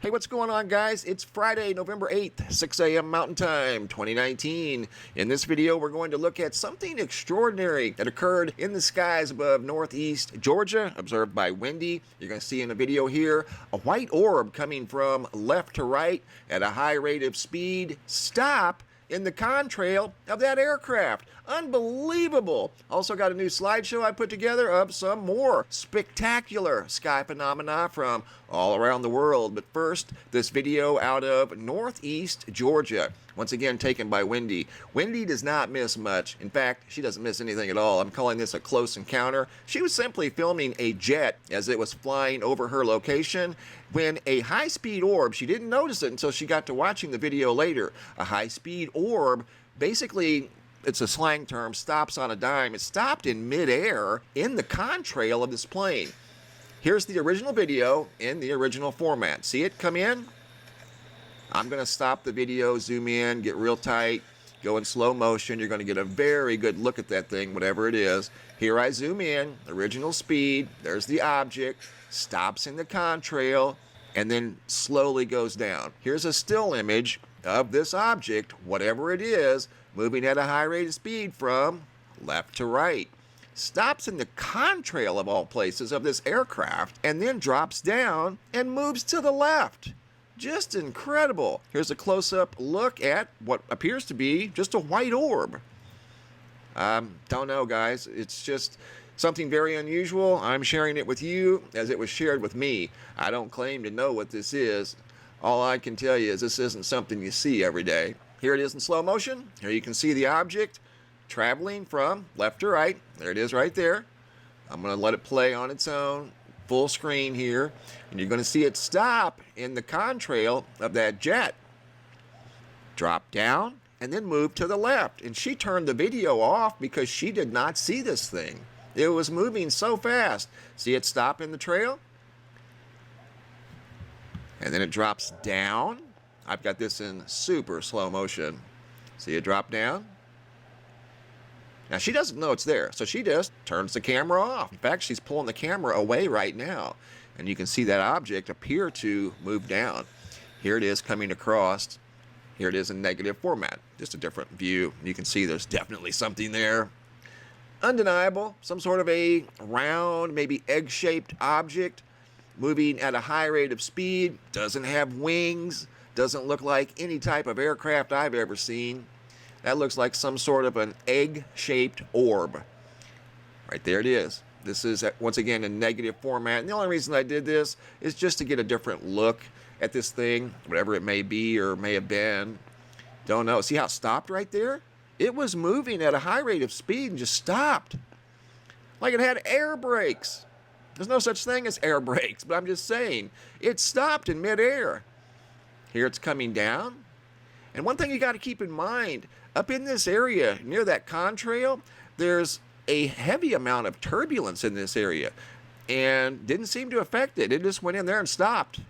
Hey, what's going on, guys? It's Friday, November 8th, 6 a.m. Mountain Time, 2019. In this video, we're going to look at something extraordinary that occurred in the skies above northeast Georgia, observed by Wendy. You're going to see in the video here a white orb coming from left to right at a high rate of speed stop in the contrail of that aircraft. Unbelievable. Also got a new slideshow I put together of some more spectacular sky phenomena from all around the world. But first, this video out of northeast Georgia. Once again, taken by Wendy. Wendy does not miss much. In fact, she doesn't miss anything at all. I'm calling this a close encounter. She was simply filming a jet as it was flying over her location when a high-speed orb, she didn't notice it until she got to watching the video later. A high-speed orb, basically, it's a slang term, stops on a dime. It stopped in midair in the contrail of this plane. Here's the original video in the original format. See it come in? I'm going to stop the video, zoom in, get real tight, go in slow motion. You're going to get a very good look at that thing, whatever it is. Here I zoom in, original speed. There's the object, stops in the contrail, and then slowly goes down. Here's a still image of this object, whatever it is, moving at a high rate of speed from left to right. Stops in the contrail of all places of this aircraft, and then drops down and moves to the left. Just incredible. Here's a close-up look at what appears to be just a white orb. Don't know, guys. It's just something very unusual. I'm sharing it with you as it was shared with me. I don't claim to know what this is. All I can tell you is this isn't something you see every day. Here it is in slow motion. Here you can see the object traveling from left to right. There it is right there. I'm going to let it play on its own. Full screen here, and you're going to see it stop in the contrail of that jet, drop down, and then move to the left. And she turned the video off because she did not see this thing. It was moving so fast. See it stop in the trail, and then it drops down. I've got this in super slow motion. See it drop down. Now, she doesn't know it's there, so she just turns the camera off. In fact, she's pulling the camera away right now, and you can see that object appear to move down. Here it is coming across. Here it is in negative format, just a different view. You can see there's definitely something there. Undeniable, some sort of a round, maybe egg-shaped object moving at a high rate of speed, doesn't have wings, doesn't look like any type of aircraft I've ever seen. That looks like some sort of an egg-shaped orb. Right there it is. This is, once again, in negative format. And the only reason I did this is just to get a different look at this thing, whatever it may be or may have been. Don't know. See how it stopped right there? It was moving at a high rate of speed and just stopped. Like it had air brakes. There's no such thing as air brakes, but I'm just saying. It stopped in midair. Here it's coming down. And one thing you got to keep in mind, up in this area near that contrail, there's a heavy amount of turbulence in this area and didn't seem to affect it. It just went in there and stopped.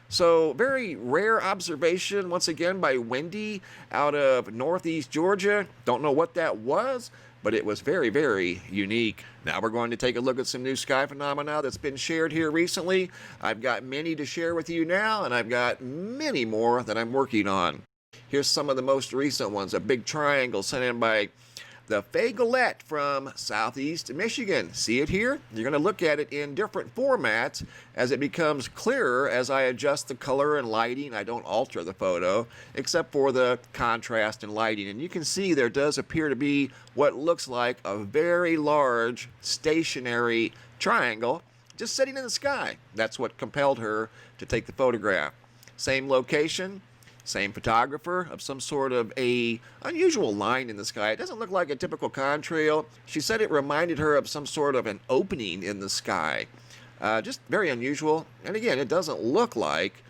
So very rare observation, once again, by Wendy out of northeast Georgia. Don't know what that was, but it was very, very unique. Now we're going to take a look at some new sky phenomena that's been shared here recently. I've got many to share with you now, and I've got many more that I'm working on. Here's some of the most recent ones. A big triangle sent in by the Fagalette from southeast Michigan. See it here? You're going to look at it in different formats as it becomes clearer as I adjust the color and lighting. I don't alter the photo except for the contrast and lighting. And you can see there does appear to be what looks like a very large stationary triangle just sitting in the sky. That's what compelled her to take the photograph. Same location. Same photographer of some sort of a unusual line in the sky. It doesn't look like a typical contrail. She said it reminded her of some sort of an opening in the sky. Just very unusual. And again, it doesn't look like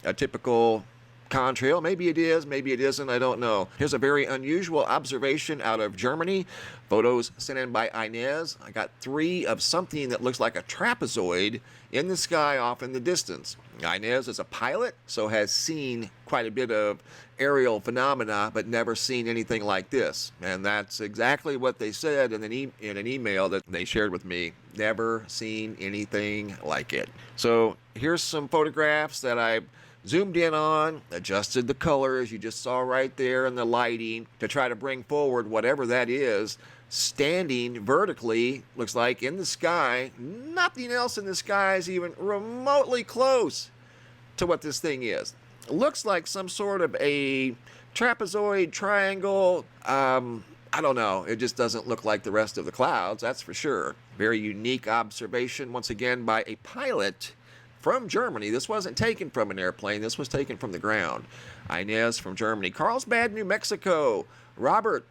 a typical contrail. Maybe it is, maybe it isn't, I don't know. Here's a very unusual observation out of Germany. Photos sent in by Inez. I got 3 of something that looks like a trapezoid in the sky off in the distance. Inez is a pilot, so has seen quite a bit of aerial phenomena, but never seen anything like this. And that's exactly what they said in an email that they shared with me. Never seen anything like it. So here's some photographs that I zoomed in on, adjusted the colors you just saw right there in the lighting to try to bring forward whatever that is, standing vertically, looks like in the sky. Nothing else in the sky is even remotely close to what this thing is. It looks like some sort of a trapezoid triangle. I don't know. It just doesn't look like the rest of the clouds, that's for sure. Very unique observation, once again, by a pilot from Germany. This wasn't taken from an airplane. This was taken from the ground. Inez from Germany. Carlsbad, New Mexico. Robert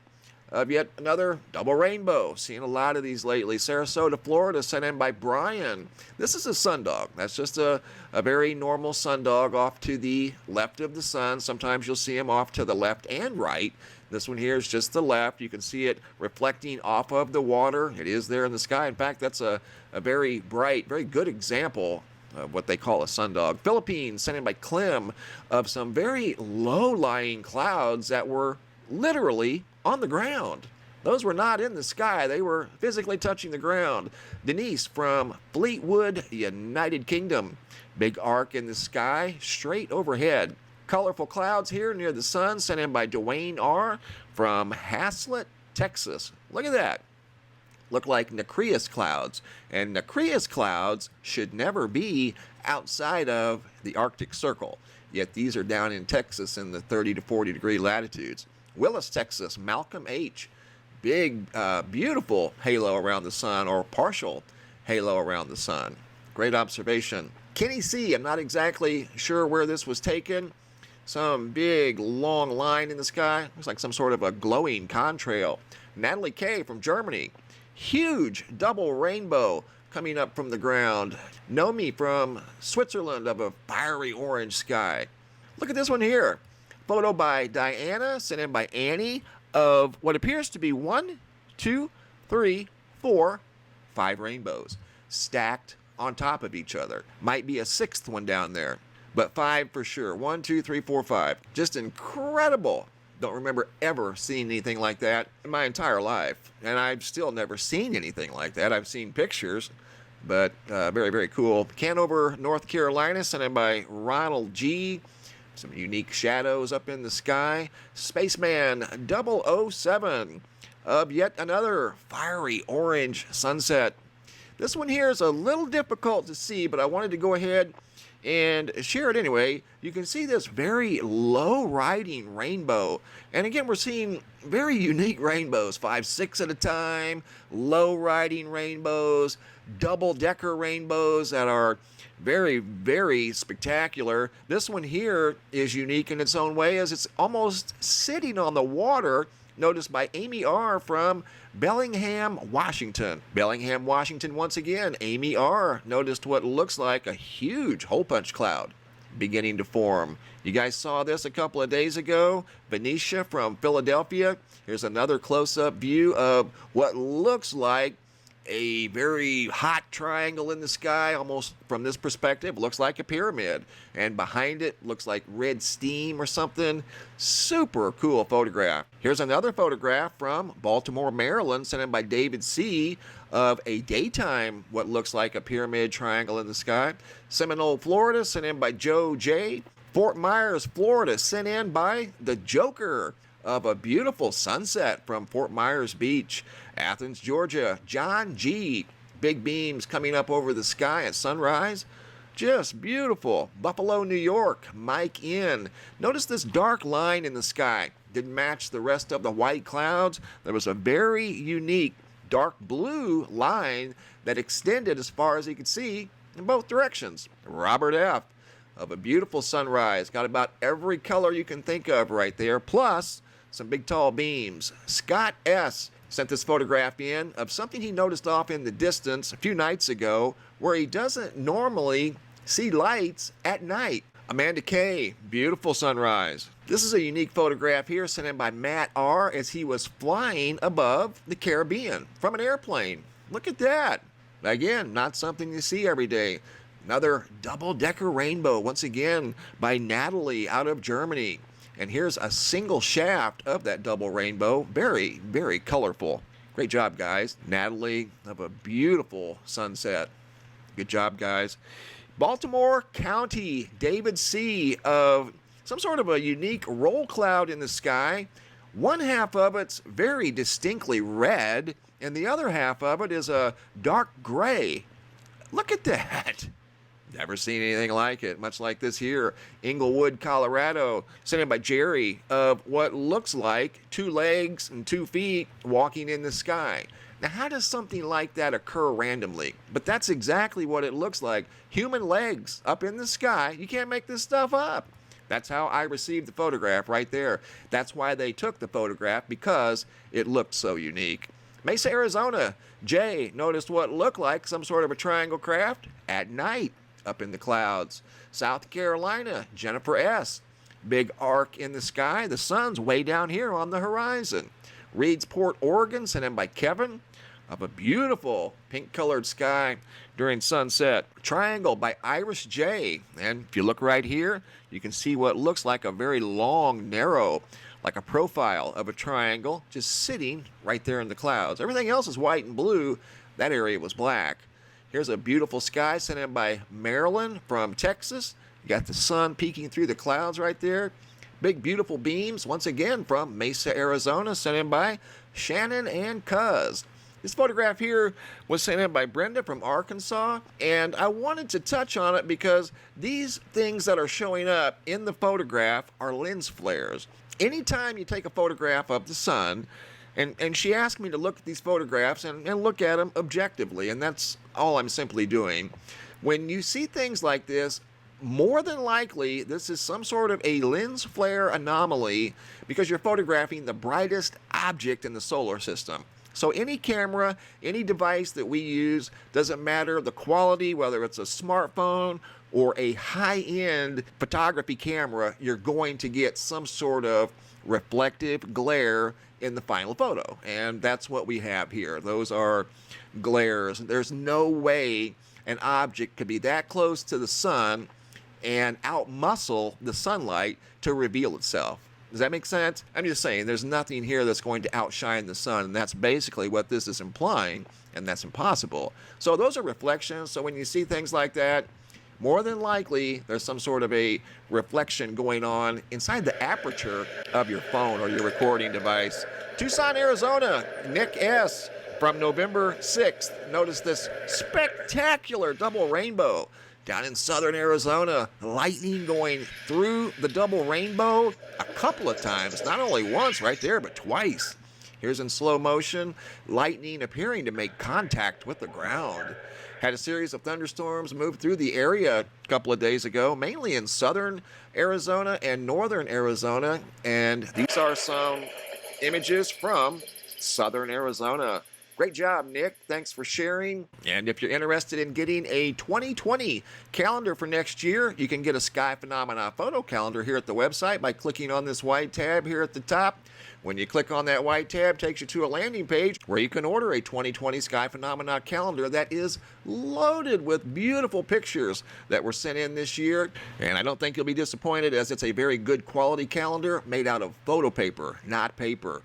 of yet another double rainbow. Seeing a lot of these lately. Sarasota, Florida, sent in by Brian. This is a sundog. That's just a very normal sundog off to the left of the sun. Sometimes you'll see them off to the left and right. This one here is just the left. You can see it reflecting off of the water. It is there in the sky. In fact, that's a very bright, very good example of what they call a sundog. Philippines, sent in by Clem, of some very low-lying clouds that were literally on the ground. Those were not in the sky. They were physically touching the ground. Denise from Fleetwood, United Kingdom. Big arc in the sky, straight overhead. Colorful clouds here near the sun, sent in by Dwayne R. from Haslett, Texas. Look at that. Look like nacreous clouds. And nacreous clouds should never be outside of the Arctic Circle. Yet these are down in Texas in the 30 to 40 degree latitudes. Willis, Texas, Malcolm H. Big, beautiful halo around the sun, or partial halo around the sun. Great observation. Kenny C. I'm not exactly sure where this was taken. Some big, long line in the sky. Looks like some sort of a glowing contrail. Natalie K. from Germany. Huge double rainbow coming up from the ground. Nomi from Switzerland, of a fiery orange sky. Look at this one here. Photo by Diana, sent in by Annie, of what appears to be 1, 2, 3, 4, 5 rainbows stacked on top of each other. Might be a 6th one down there, but 5 for sure. 1, 2, 3, 4, 5. Just incredible. Don't remember ever seeing anything like that in my entire life. And I've still never seen anything like that. I've seen pictures, but very, very cool. Canover, North Carolina, sent in by Ronald G. Some unique shadows up in the sky. Spaceman 007 of yet another fiery orange sunset. This one here is a little difficult to see, but I wanted to go ahead and share it anyway. You can see this very low riding rainbow. And again, we're seeing very unique rainbows, 5, 6 at a time, low riding rainbows, double-decker rainbows that are very, very spectacular. This one here is unique in its own way, as it's almost sitting on the water. Noticed by Amy R. from Bellingham, Washington. Bellingham, Washington once again. Amy R. noticed what looks like a huge hole punch cloud beginning to form. You guys saw this a couple of days ago. Venetia from Philadelphia. Here's another close-up view of what looks like a very hot triangle in the sky. Almost from this perspective looks like a pyramid, and behind it looks like red steam or something. Super cool photograph. Here's another photograph from Baltimore, Maryland, sent in by David C. of a daytime what looks like a pyramid triangle in the sky. Seminole, Florida, sent in by Joe J. Fort Myers, Florida, sent in by the Joker of a beautiful sunset from Fort Myers Beach. Athens, Georgia, John G. Big beams coming up over the sky at sunrise. Just beautiful. Buffalo, New York, Mike N. Notice this dark line in the sky. Didn't match the rest of the white clouds. There was a very unique dark blue line that extended as far as you could see in both directions. Robert F. of a beautiful sunrise. Got about every color you can think of right there, plus some big tall beams. Scott S. sent this photograph in of something he noticed off in the distance a few nights ago, where he doesn't normally see lights at night. Amanda K. beautiful sunrise. This is a unique photograph here sent in by Matt R. as he was flying above the Caribbean from an airplane. Look at that. Again, not something you see every day. Another double-decker rainbow, once again by Natalie out of Germany. And here's a single shaft of that double rainbow. Very, very colorful. Great job, guys. Natalie of a beautiful sunset. Good job, guys. Baltimore County, David C. of some sort of a unique roll cloud in the sky. One half of it's very distinctly red, and the other half of it is a dark gray. Look at that. Never seen anything like it, much like this here. Englewood, Colorado, sent in by Jerry, of what looks like 2 legs and 2 feet walking in the sky. Now, how does something like that occur randomly? But that's exactly what it looks like. Human legs up in the sky. You can't make this stuff up. That's how I received the photograph right there. That's why they took the photograph, because it looked so unique. Mesa, Arizona, Jay noticed what looked like some sort of a triangle craft at night up in the clouds. South Carolina, Jennifer S. Big arc in the sky. The sun's way down here on the horizon. Reedsport, Oregon, sent in by Kevin, of a beautiful pink-colored sky during sunset. Triangle by Iris J. And if you look right here, you can see what looks like a very long, narrow, like a profile of a triangle, just sitting right there in the clouds. Everything else is white and blue. That area was black. Here's a beautiful sky sent in by Marilyn from Texas. You got the sun peeking through the clouds right there. Big, beautiful beams, once again, from Mesa, Arizona, sent in by Shannon and Cuz. This photograph here was sent in by Brenda from Arkansas, and I wanted to touch on it because these things that are showing up in the photograph are lens flares. Anytime you take a photograph of the sun, and she asked me to look at these photographs and look at them objectively, and that's all I'm simply doing. When you see things like this, more than likely, this is some sort of a lens flare anomaly because you're photographing the brightest object in the solar system. So any camera, any device that we use, doesn't matter the quality, whether it's a smartphone or a high-end photography camera, you're going to get some sort of reflective glare in the final photo. And that's what we have here. Those are glares. There's no way an object could be that close to the sun and outmuscle the sunlight to reveal itself. Does that make sense? I'm just saying there's nothing here that's going to outshine the sun, and that's basically what this is implying, and that's impossible. So those are reflections. So when you see things like that, more than likely there's some sort of a reflection going on inside the aperture of your phone or your recording device. Tucson, Arizona, Nick S. from November 6th. Notice this spectacular double rainbow down in southern Arizona. Lightning going through the double rainbow a couple of times, not only once right there, but twice. Here's in slow motion, lightning appearing to make contact with the ground. Had a series of thunderstorms move through the area a couple of days ago, mainly in southern Arizona and northern Arizona. And these are some images from southern Arizona. Great job, Nick. Thanks for sharing. And if you're interested in getting a 2020 calendar for next year, you can get a Sky Phenomena photo calendar here at the website by clicking on this white tab here at the top. When you click on that white tab, it takes you to a landing page where you can order a 2020 Sky Phenomena calendar that is loaded with beautiful pictures that were sent in this year. And I don't think you'll be disappointed, as it's a very good quality calendar made out of photo paper, not paper.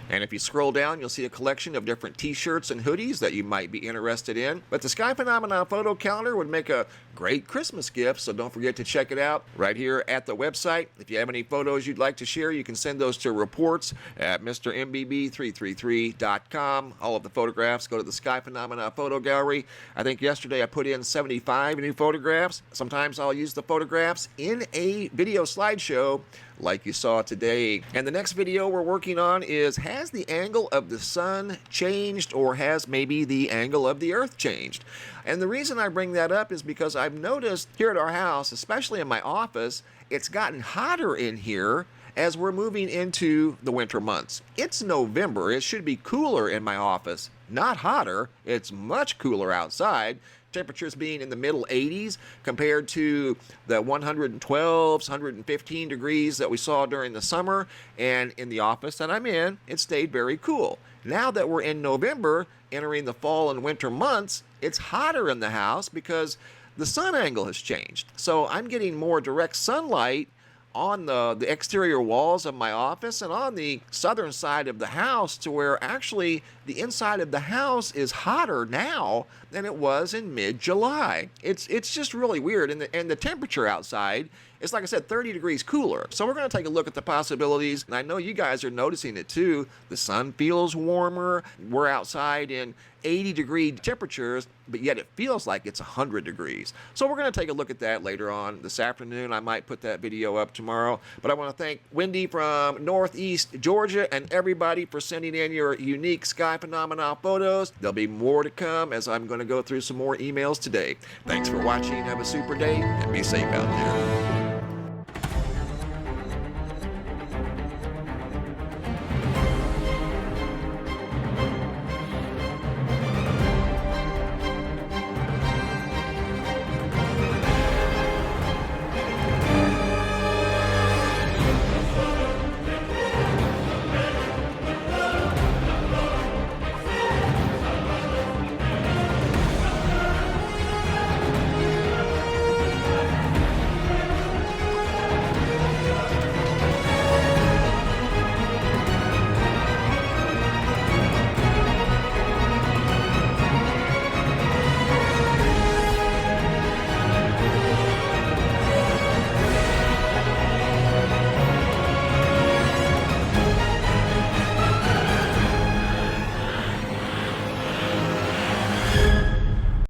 And if you scroll down, you'll see a collection of different t-shirts and hoodies that you might be interested in. But the Sky Phenomena photo calendar would make a great Christmas gift, so don't forget to check it out right here at the website. If you have any photos you'd like to share, you can send those to reports at MrMBB333.com. All of the photographs go to the Sky Phenomena photo gallery. I think yesterday I put in 75 new photographs. Sometimes I'll use the photographs in a video slideshow like you saw today. And the next video we're working on is, has the angle of the sun changed, or has maybe the angle of the earth changed? And the reason I bring that up is because I've noticed here at our house, especially in my office, it's gotten hotter in here as we're moving into the winter months. It's November. It should be cooler in my office, not hotter. It's much cooler outside. Temperatures being in the middle 80s compared to the 112s, 115 degrees that we saw during the summer. And in the office that I'm in, it stayed very cool. Now that we're in November, entering the fall and winter months, it's hotter in the house because the sun angle has changed. So I'm getting more direct sunlight on the exterior walls of my office and on the southern side of the house, to where actually the inside of the house is hotter now than it was in mid-July. It's just really weird. And the temperature outside is, like I said, 30 degrees cooler. So we're going to take a look at the possibilities. And I know you guys are noticing it too. The sun feels warmer. We're outside in 80-degree temperatures, but yet it feels like it's 100 degrees. So we're going to take a look at that later on this afternoon. I might put that video up tomorrow. But I want to thank Wendy from Northeast Georgia and everybody for sending in your unique sky phenomena photos. There'll be more to come as I'm going to go through some more emails today. Thanks for watching. Have a super day and be safe out there.